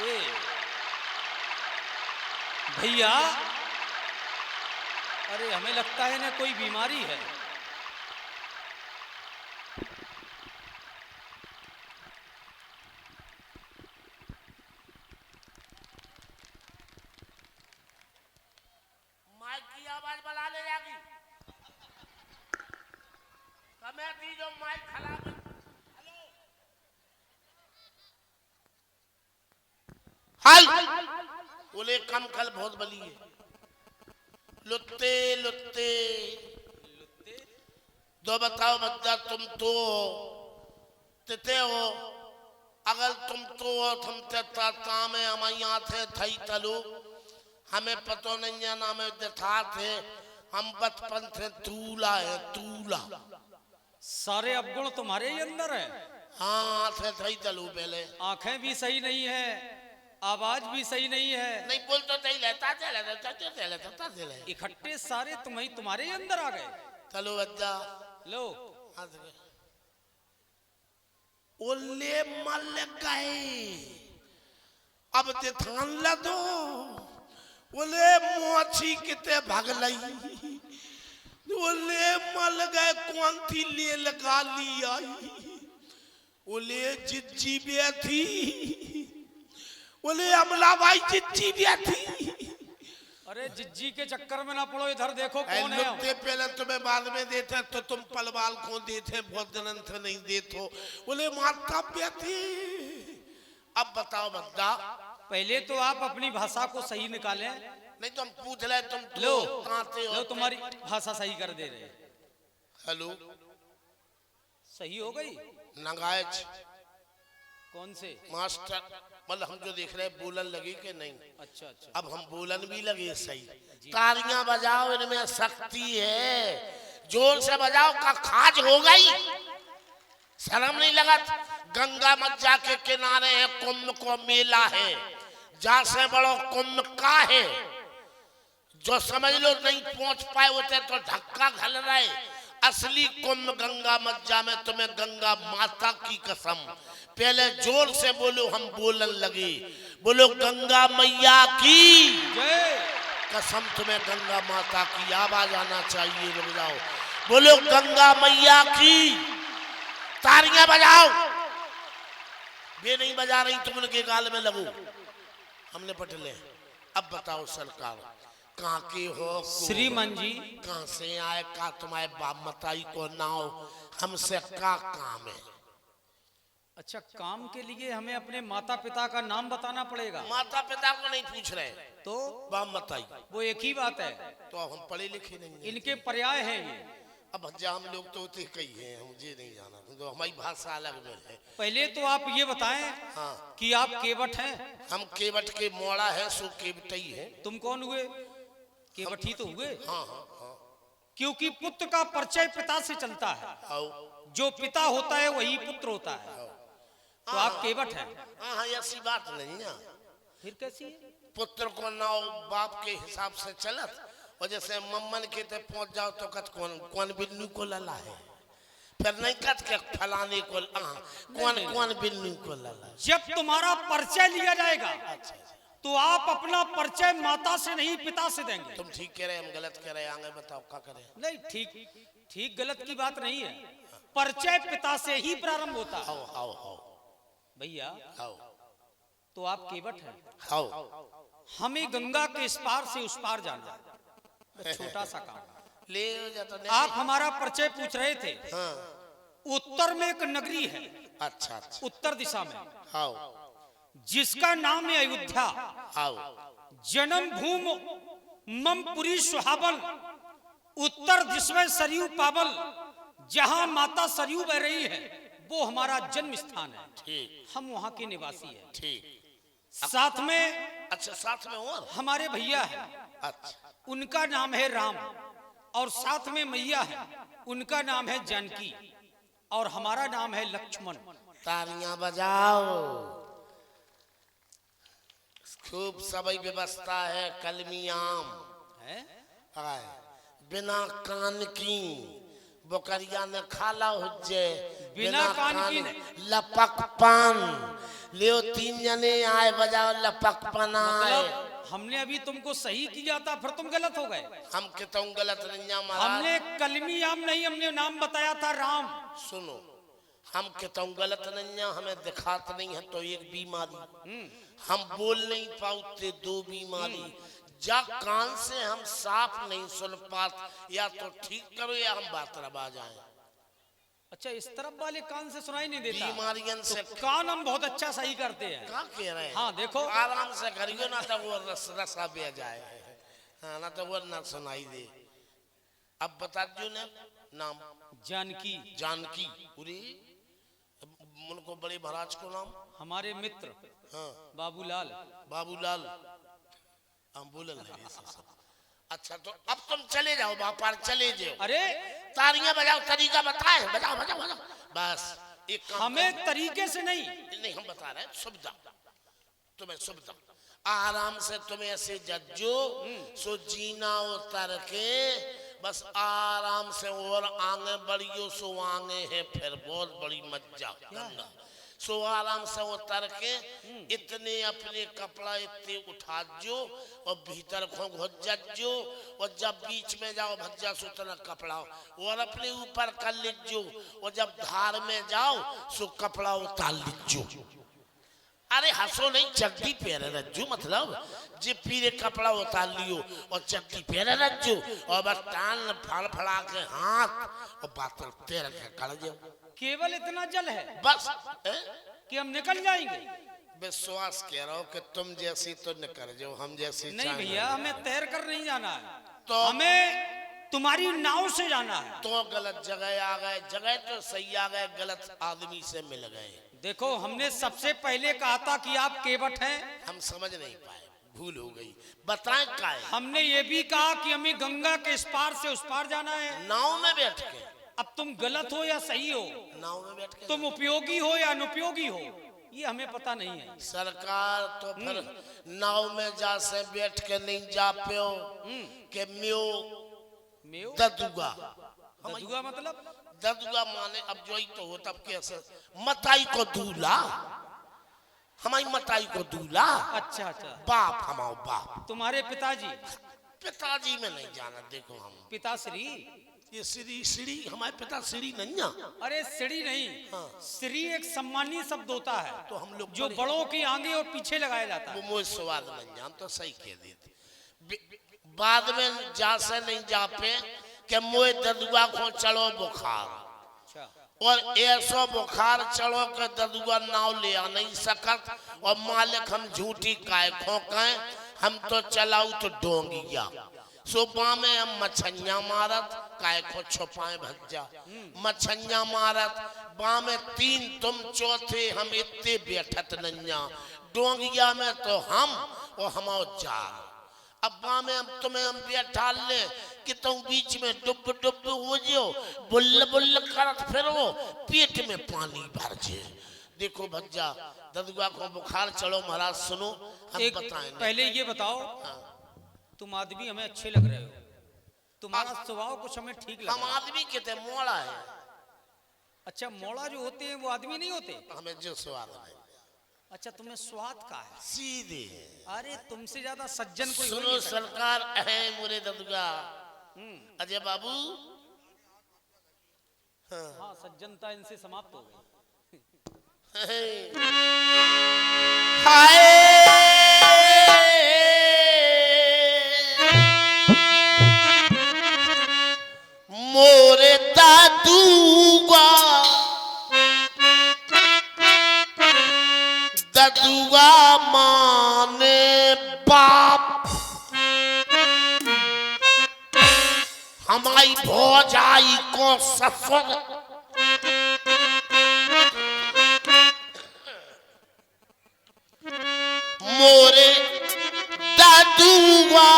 ए भैया, अरे हमें लगता है ना कोई बीमारी है। माइक की आवाज बढ़ा ले जाएगी। कमेटी जो माइक खराब है। हाल बोले कम खल बहुत बली है। लुत्ते लुत्ते दो बताओ बच्चा, तुम तो तिते हो। अगर तुम तो तुम ताता में हमारी थे थई तलू, हमें पतो नहीं है ना, में दिखा थे हम बचपन थे तूला है तूला। सारे अवगुण तुम्हारे ही अंदर है। हाँ थे थई तलू पहले। आंखें भी सही नहीं है, आवाज भी सही नहीं है। नहीं बोल तो नहीं लेता थे इकट्ठे सारे तुम्हारे ही अंदर आ गए। चलो बच्चा लो ओले मल गए। अब ते थान ला दो। ओले मोची किते भाग लई। ओले मल गए कौन थी ले लगा ली आई। ओले जिज्जी भी थी। ओले अमला भाई जिज्जी भी थी। अरे जिज्जी के चक्कर में ना पड़ो, इधर देखो कौन है। लुत्ते पहले तुम्हें बाद में देते तो तुम पलवाल को देते, बहुत दिन थे नहीं देते। बोले माता पे थी। अब बताओ बंदा, पहले तो आप अपनी भाषा को सही निकालें। नहीं तो हम पूछ रहे तुम लो कहाँ से हो? लो तुम्हारी भाषा सही कर दे रहे। हेलो सही हो गई। नगायच कौन से मास्टर, मतलब हम जो देख रहे हैं बोलन लगी कि नहीं। अच्छा अच्छा, अब हम बोलन भी लगे सही। तालियां बजाओ, इनमें शक्ति है। जोर से बजाओ का खाज हो गई। शर्म नहीं लगा? गंगा मज्जा के किनारे है, कुंभ को मेला है। जा से बड़ो कुंभ का है। जो समझ लो नहीं पहुंच पाए होते तो धक्का घल रहे। असली कुंभ गंगा मज्जा में, तुम्हें गंगा माता की कसम। पहले जोर से बोलो, हम बोलन लगे। बोलो गंगा मैया की जय। कसम, तुम्हें गंगा माता की आवाज आना चाहिए। रुक जाओ, बोलो गंगा मैया की। तालियां बजाओ। वे नहीं बजा रही, तुम उनके गाल में लगो। हमने पढ़ ले। अब बताओ सरकार, कहाँ के हो श्रीमान जी? कहाँ से आए? का तुम्हारे बाप मताई को नाव, हमसे का काम है? अच्छा, काम के लिए हमें अपने माता पिता का नाम बताना पड़ेगा। माता पिता को नहीं पूछ रहे तो बाप मताई, वो एक ही बात है। तो हम पढ़े लिखे नहीं हैं। इनके पर्याय हैं ये। अब भज्जा हम लोग तो होते कई हैं, मुझे नहीं जाना, तो हमारी भाषा अलग में है। पहले तो आप ये बताएं हाँ, कि आप केवट हैं। हम केवट के मोड़ा है, सो केवटई है। तुम कौन हुए? केवट ही तो हुए। हाँ हाँ हाँ। क्योंकि पुत्र का परिचय पिता से चलता है। आओ जो पिता होता है वही पुत्र होता है। तो आप केवट हैं। हाँ हाँ, ऐसी बात नहीं है। फिर कैसी है? पुत्र को नाव बाप के हिसाब से चलत, और जैसे मम्मन के ते पहुंच जाओ तो कत कौन कौन बिन्नू को लला है। फिर नहीं कत के फलाने को कौन कौन बिन्नू को लला। जब तुम्हारा परिचय लिया जाएगा अच्छा, तो आप अपना परिचय माता से नहीं पिता से देंगे। तुम ठीक कह रहे, हम गलत कह रहे, आगे बताओ क्या करें। नहीं, ठीक ठीक गलत की बात नहीं है। परिचय पिता से ही प्रारंभ होता है। आओ आओ आओ भैया, आओ तो आप केवट हैं। आओ। हमें गंगा के इस पार से उस पार जाना है। छोटा सा काम। ले जा तो नहीं। आप हमारा परिचय पूछ रहे थे। हाँ, उत्तर में एक नगरी है, अच्छा अच्छा। उत्तर दिशा में, आओ जिसका नाम है अयोध्या। आओ। जन्म भूमि ममपुरी सुहावल, उत्तर दिश में सरयू पावल। जहां माता सरयू बह रही है वो हमारा जन्म स्थान है। ठीक हम वहां के निवासी हैं। ठीक। साथ में अच्छा, साथ में और? हमारे भैया है, अच्छा, उनका नाम है राम। और साथ में मैया है, उनका नाम है जानकी। और हमारा नाम है लक्ष्मण। तालियां बजाओ। खूब सभी व्यवस्था है। कलमियाम है? बिना कान की बकरिया ने खाला हुज्जे, बिना कान की लपक पान लियो 3 जने आए बजाओ लपक पनाए। मतलब हमने अभी तुमको सही किया था, फिर तुम गलत हो गए। हम कहता हूँ गलत नहीं महाराज। हमने कलमी आम नहीं, हमने नाम बताया था राम। सुनो, हम कहता हूँ गलत नहीं, हमें दिखात नहीं है तो एक बीमारी, हम बोल नहीं पाते 2 बीमारी, जा कान से हम साफ नहीं सुन पाते, या तो ठीक करो या हम बात रबा जाए। अच्छा, इस तरफ वाले कान से सुनाई नहीं देता, बीमारियन से तो कान हम बहुत अच्छा सही करते हैं। क्या कह रहे हैं? हाँ देखो, आराम से करियो ना तो वो रसा बह जाए, हाँ ना तो वो ना सुनाई दे। अब बता दो ना नाम। जानकी। जानकी। पूरी उनको बड़े महाराज को नाम? हमारे मित्र। हाँ बाबूलाल। बाबूलाल। हम बोल रहे सब। अच्छा तो अब तुम चले जाओ, व्यापार चले जाओ। अरे तालियां बजाओ, तरीका बताए, बजाओ बजाओ बजाओ। बस एक काम हमें तरीके से नहीं, हम बता रहे हैं, सुविधा तुम्हें सुविधा। आराम से तुम्हें ऐसे जज्जो सो जीना उतर के, बस आराम से, और आगे बढ़ियो सो आगे है फिर बहुत बड़ी मज्जा गंगा। सो आराम से उतर के इतने अपने कपड़ा इतने उठा जो और भीतर खो घुस जो, और जब बीच में जाओ भज्जा सो उतना कपड़ा और अपने ऊपर कर लीजो, और जब धार में जाओ सो कपड़ा उतार लीजो। अरे हंसो नहीं, चड्डी पहने रज्जू, मतलब जे पीरे कपड़ा उतार लियो और चड्डी पहने रज्जू, और बस टान फड़फड़ा के हाथ और बात तेरे कर जाओ। केवल इतना जल है बस कि हम निकल जाएंगे। विश्वास कह रहा हूँ कि तुम जैसी तो निकल जाओ, हम जैसी नहीं भैया, हमें तैर कर नहीं जाना है, तो हमें तुम्हारी नाव से जाना है। तो गलत जगह आ गए, जगह तो सही आ गए, गलत आदमी से मिल गए। देखो, हमने सबसे पहले कहा था कि आप केवट हैं, हम समझ नहीं पाए, भूल हो गई, बताएं क्या है। हमने ये भी कहा कि हमें गंगा के इस पार से उस पार जाना है। नाव में बैठ के, अब तुम गलत हो या सही हो, नाव में बैठ के, तुम उपयोगी हो या अनुपयोगी हो, ये हमें पता नहीं है। सरकार तो फिर नाव में जा से बैठ के नहीं जा पियो के म्यो मेव ददुगा। ददुआ मतलब ददुआ माने अब जो ही तो हो तब कैसे मताई को दूल्हा, हमारी मताई को दूल्हा। अच्छा अच्छा, बाप हमारा बाप। तुम्हारे पिताजी? पिताजी में नहीं जाना, देखो हम पिताश्री, ये श्री श्री हमारे पिता श्री नहीं है। अरे श्री नहीं, हाँ। श्री एक सम्मानीय शब्द होता है, तो हम लोग जो बड़ों के आगे और पीछे लगाया जाता वो है। मुझे स्वाद नहीं जान तो सही कह देते। बाद में जा से नहीं जा पे कि मुझे ददुआ को चढ़ो बुखार, अच्छा, और ऐसो बुखार चढ़ो के ददुआ नाव ले आ नहीं सकत, और मालिक हम झूठी काय खोकें, हम तो चलाऊ तो डोंगिया। सुबह में हम मछलियां मारत, काय को छुपाए भज्जा, मछलियां मारत, बा में 3 तुम चौथे हम इतने बैठत नैया, डोंगिया में तो हम और हमारा जाल। अब बा में हम तुम्हें हम बैठा ले कि तुम बीच में डुब डुब हो जाओ, बुल्ल बुल्ल करत फिरो, पेट में पानी भर जे। देखो भज्जा, ददुआ को बुखार चढ़ो महाराज, सुनो हम एक बताएं। पहले ये बताओ, तुम आदमी हमें अच्छे लग रहे हो, तुम्हारा स्वभाव कुछ हमें ठीक लगा। हम आदमी कहते मोड़ा है। अच्छा, मोड़ा जो होते हैं वो आदमी नहीं होते? हमें जो स्वाद है। अच्छा, तुम्हें स्वाद का है सीधे। अरे तुमसे ज्यादा सज्जन कोई हो सुनो नहीं सकता। सरकार है मुरे ददुआ अजय बाबू। हाँ, सज्जनता इनसे समाप्त हो गई। हाय मोरे दादुआ, ददुआ माने बाप, हमारी भौजाई को ससुर, मोरे दादुआ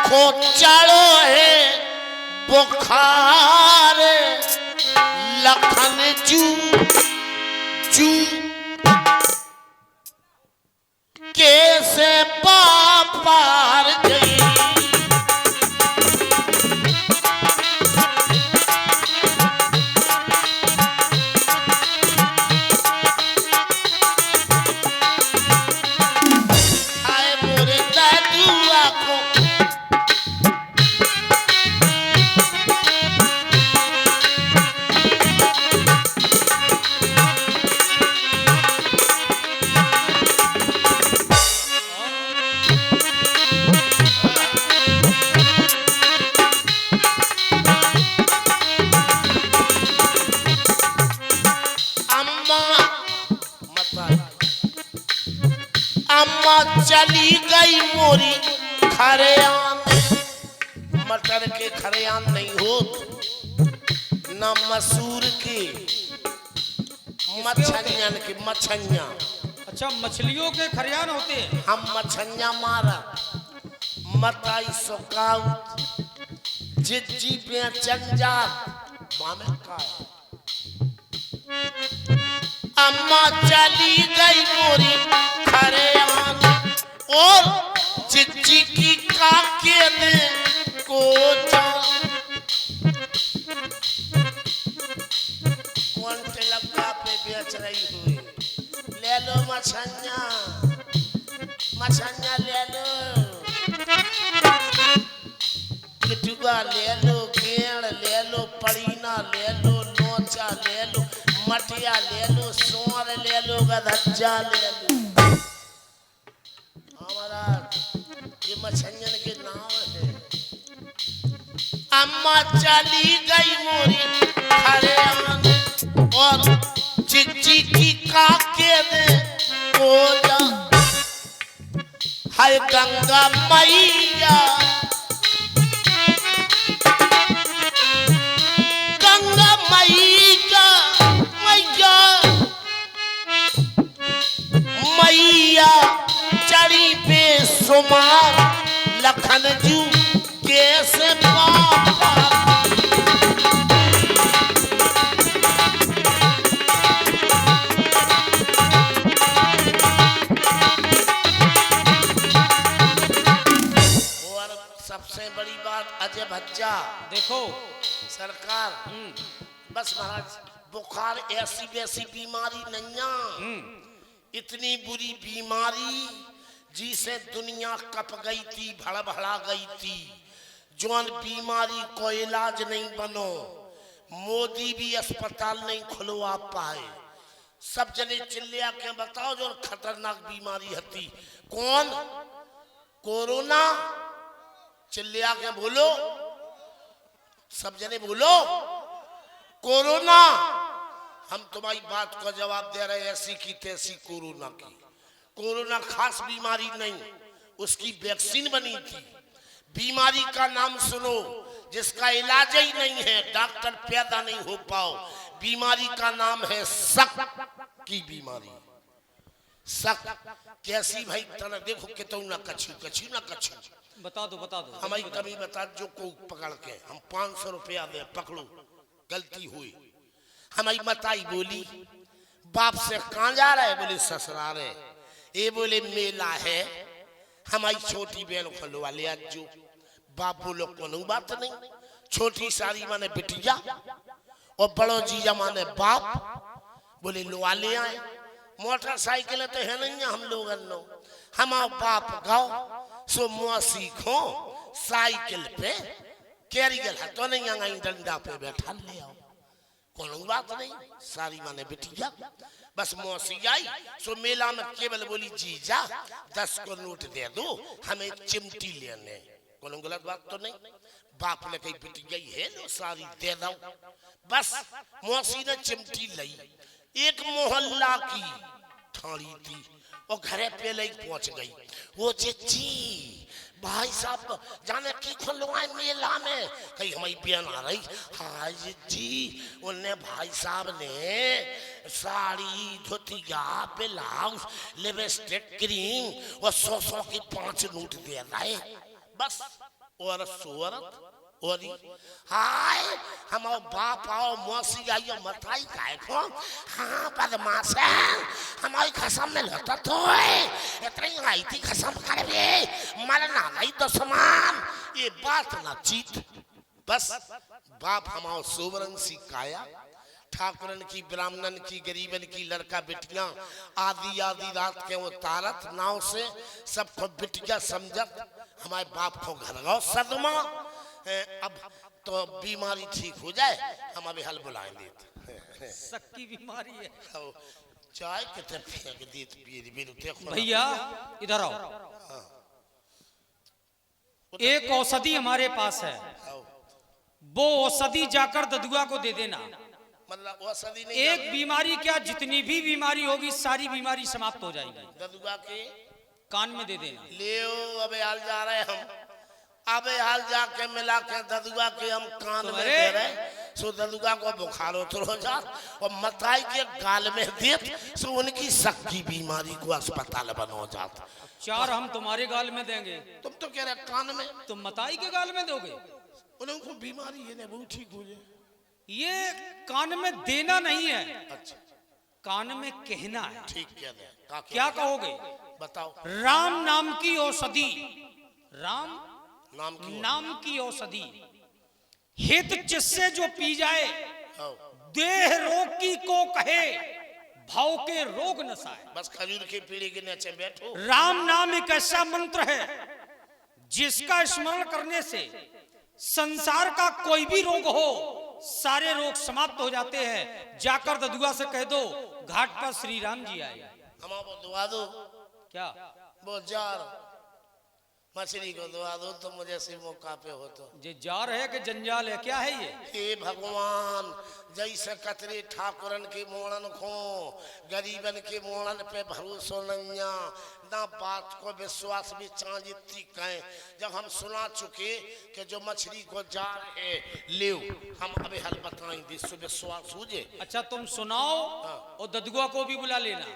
को चढ़ो है बुखार, लखन जू जू कैसे पार गई। चली गई मोरी खरियान। मटर के खरियान नहीं होत ना मसूर के, मछलियन के मछलिया। अच्छा, मछलियों के खरियान होते हैं। हम मछलिया मारा मताई सोकाउत जिज्जी पे चंजात बामे का। अम्मा चली गई मोरी खरियान और जिज्जी की काके ने को कौन लगा पे बेच रही हुई। ले लो मछलिया, मछलिया ले लो, किटुआ ले लो, गेड़ ले लो, पड़ीना ले लो, नोचा ले लो, मटिया ले लो, सोर ले लो, गधज्जा ले लो। हमारा ये मछलियन के नाम है। अम्मा चली गई मोरी खरियान और जिज्जी की काके ने को जा। हाय गंगा मैया, गंगा मैया, मैया, मैया चढ़ी बेसुमार लखन जू कैसे पापा। सबसे बड़ी बात अजय भज्जा देखो सरकार, बस महाराज बुखार ऐसी वैसी बीमारी नहीं, इतनी बुरी बीमारी जिसे दुनिया कप गई थी, भड़बड़ा गई थी। जौन बीमारी को इलाज नहीं बनो, मोदी भी अस्पताल नहीं खुलवा पाए। सब जने चिल्लिया के बताओ जो खतरनाक बीमारी हती कौन? कोरोना। चिल्लिया के बोलो, सब जने बोलो कोरोना। हम तुम्हारी बात को जवाब दे रहे, ऐसी की तैसी कोरोना की। कोरोना खास बीमारी नहीं, उसकी वैक्सीन बनी थी। बीमारी का नाम सुनो जिसका इलाज ही नहीं है, डॉक्टर पैदा नहीं हो पाओ। बीमारी का नाम है शक की बीमारी। शक कैसी भाई? तना देखो कितो ना कछु, कछु ना कछु। बता दो, बता दो। हमारी कभी बता जो को पकड़ के हम 500 रुपया दे, पकड़ो गलती हुई। हमारी मताई बोली बाप से कहाँ जा रहा है? बोले ससुराल है। ये बोले मेला है। हमारी छोटी बहन खुलवा लिया जो। बाप बोलो कोनो बात नहीं, छोटी सारी माने बिटिया और बड़ो जीजा माने बाप। बोले लुआ ले आए। मोटरसाइकिल तो है नहीं हम लोग, हमारा बाप गाओ सो मुआ सीखो साइकिल पे कैरी गल तो नहीं आंगा डंडा पे बैठा ले आओ, कोनो बात नहीं। सारी माने बिटिया बस मौसी आई सो मेला में केवल बोली जीजा 10 को नोट दे दो, हमें चिमटी लेने। कोनो गलत बात तो नहीं। बाप ने कही बिटिया है लो सारी दे दो। बस मौसी ने चिमटी ली। एक मोहल्ला की ठाणी थी वो घरे पहले ही पहुंच गई। वो चिच्ची भाई साहब जाने की खुलवाए मेला में, कहीं हमारी बहन आ रही। हाँ जी, उन्हें भाई साहब ने साड़ी, धोतिया, ब्लाउज, लिपस्टिक, क्रीम और 100 की 5 नोट दे रहे। बस औरत सोरत और हाय हमारा बाप आओ मौसी आई मताई काय को। हाँ बदमाश है, हमारी खसम में लता तो है इतनी आई थी खसम कर वे मर ना गई तो समान। ये बात ना चीत। बस बाप हमारा सोवरन सी काया, ठाकुरन की, ब्राह्मणन की, गरीबन की लड़का बिटियां आधी आधी रात के वो तारत नाव से सबको बिटिया समझत। हमारे बाप को घर गाओ सदमा। अब तो बीमारी ठीक हो जाए हम अभी हल बुलाएंगे। शक की बीमारी है। चाय कितने फेंक दी भैया, इधर आओ। एक औषधि हमारे पास है, वो औषधि जाकर ददुआ को दे देना। मतलब औषधि नहीं, एक बीमारी क्या जितनी भी बीमारी होगी सारी बीमारी समाप्त हो जाएगी। ददुआ के कान में दे देना। ले अबे हाल जा रहे हम, अबे हाल जाके मिला के ददुआ के हम कान में दे रहे, सो ददुआ को बुखार उतर हो जा और मताई के गाल में दे, सो उनकी शक की बीमारी को अस्पताल बनो जाता। 4 हम तुम्हारे गाल में देंगे। तुम तो कह रहे कान में, तुम मताई के गाल में दोगे? उनको बीमारी है ना, वो ठीक हो जाए। ये कान में देना नहीं है, अच्छा कान में कहना है। ठीक कह रहे, क्या कहोगे? बताओ। राम नाम की औषधि, राम नाम की औषधि हित जिससे जो पी जाए, हो। देह रोग की को कहे, भाव के रोग नसाए। बस खजूर की पीढ़ी के नीचे बैठो। राम नाम एक ऐसा मंत्र है जिसका स्मरण करने से संसार का कोई भी रोग हो, सारे रोग समाप्त हो जाते हैं। जाकर ददुआ से कह दो घाट पर श्री राम जी आए। हम आपको दुआ दो। क्या? वो जार मछली को दुआ दो, तो मुझे से मौका पे हो तो। ये जार है कि जंजाल है, क्या है ये? हे भगवान, जैसे कतरे ठाकुरन के मोड़न खो, गरीबन के मोड़न पे भरोसा नैया, ना बात को विश्वास भी चांदी कहें। जब हम सुना चुके कि जो मछली को जार है ले, हम अभी हल बताएं विश्वास हो जे। अच्छा तुम सुनाओ और ददुआ को भी बुला लेना।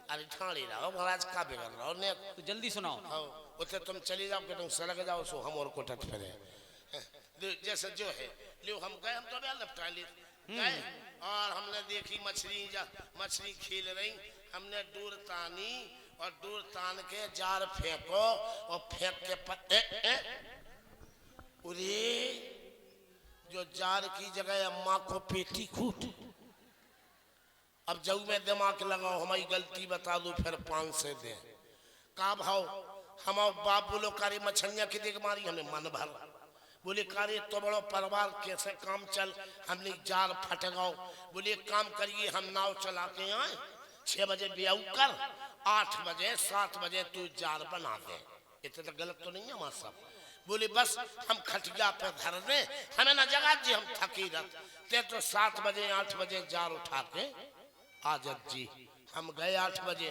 अरे ठाणी रहो महाराज, का बिगड़ रहा हो ने, तो जल्दी सुनाओ। हाँ उसे तुम चली जाओ कि तुम सड़क जाओ, सो हम और को टट फिरे जैसे जो है ले। हम गए, हम तो लपटा ली गए और हमने देखी मछली खेल रही, हमने दूर तानी और दूर तान के जार फेंको और फेंक के पत्ते उरे जो जार की जगह अम्मा को पेटी कूट। अब जब मैं दिमाग लगाओ, हमारी गलती बता दो, फिर 5 से दे का भाव। हम बाप बोलो कार्य मछलियां की देख मारी, हमने मन भर बोले कार्य तो बड़ो परिवार कैसे काम चल, हमने जार फट गाओ। बोले काम करिए, हम नाव चला के आए, 6 बजे ब्याह कर, 8 बजे 7 बजे तू जार बना दे। इतने तो गलत तो नहीं है हमारा सब। बोले बस हम खटिया पे धर दे, हमें ना जगा जी, हम थकी रहते तो 7 बजे 8 बजे जार उठा के आजत जी। हम गए 8 बजे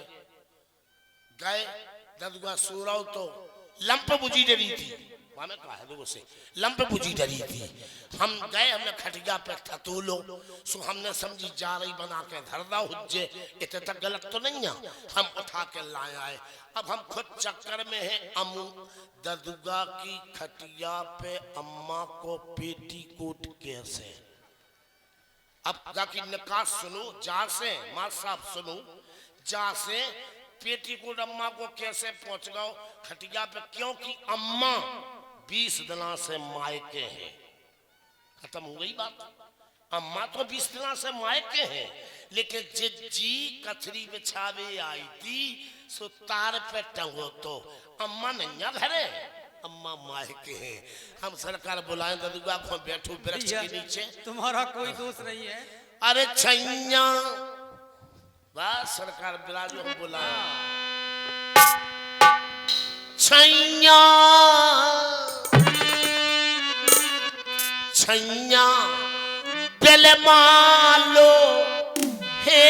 गए, ददुआ सूराव तो लंप बुझी डरी थी, हमें कहा है लोगों से लंप बुझी डरी थी। हम गए, हमने खटिया पे थतोलो, सो हमने समझी जा रही बना के धरदा हुज्जे। इतने तक गलत तो नहीं है, हम उठा के लाए आए। अब हम खुद चक्कर में है अमू, ददुआ की खटिया पे अम्मा को पेटी कोट कैसे। अब जाके निकास सुनो जा से, मां साहब सुनो जा से, पेटी को अम्मा को कैसे पहुंच गओ खटिया पे, क्योंकि अम्मा 20 दिना से मायके हैं। खत्म हो गई बात। अम्मा तो 20 दिना से मायके हैं, लेकिन जिज्जी कथरी बिछावे आई थी, सो तार पे टंगो तो अम्मा नहीं घरे, अम्मा मायके हैं। हम सरकार बुलाए ददुआ को, बैठो वृक्ष के नीचे, तुम्हारा कोई दोष नहीं है। अरे छैया बस सरकार बिराजो, हम बुलाए छैया छैया बेल मालो हे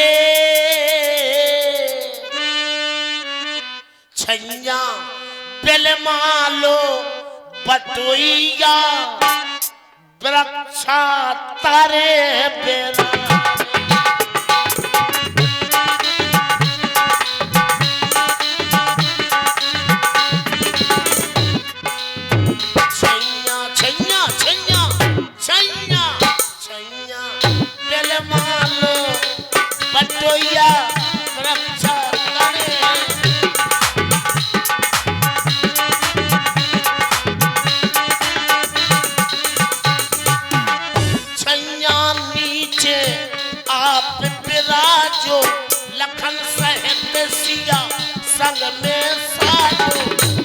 छैया बेल मालो बटोइया वृक्षा तारे बेरा। लखन सहित सिया संग में साधो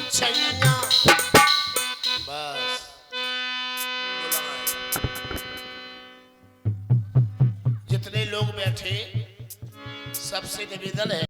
छैया। बस जितने लोग बैठे सबसे निवेदन है